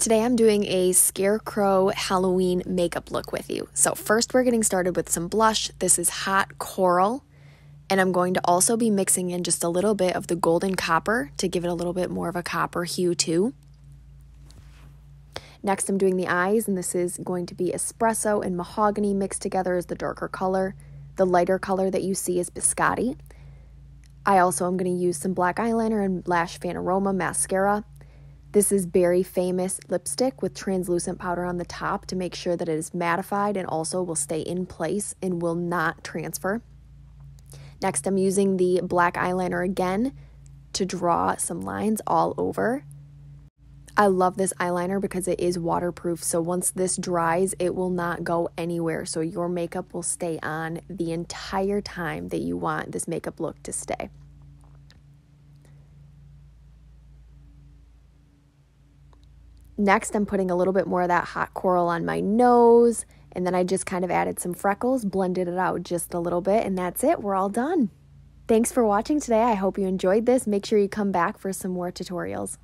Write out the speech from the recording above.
Today I'm doing a Scarecrow Halloween makeup look with you. So first we're getting started with some blush. This is Hot Coral, and I'm going to also be mixing in just a little bit of the golden copper to give it a little bit more of a copper hue too. Next I'm doing the eyes, and this is going to be Espresso and Mahogany mixed together as the darker color. The lighter color that you see is Biscotti. I also am going to use some black eyeliner and Lash Fanaroma Mascara. This is Very Famous lipstick with translucent powder on the top to make sure that it is mattified and also will stay in place and will not transfer. Next, I'm using the black eyeliner again to draw some lines all over. I love this eyeliner because it is waterproof, so once this dries, it will not go anywhere. So your makeup will stay on the entire time that you want this makeup look to stay. Next, I'm putting a little bit more of that hot coral on my nose, and then I just kind of added some freckles, blended it out just a little bit, and that's it. We're all done. Thanks for watching today. I hope you enjoyed this. Make sure you come back for some more tutorials.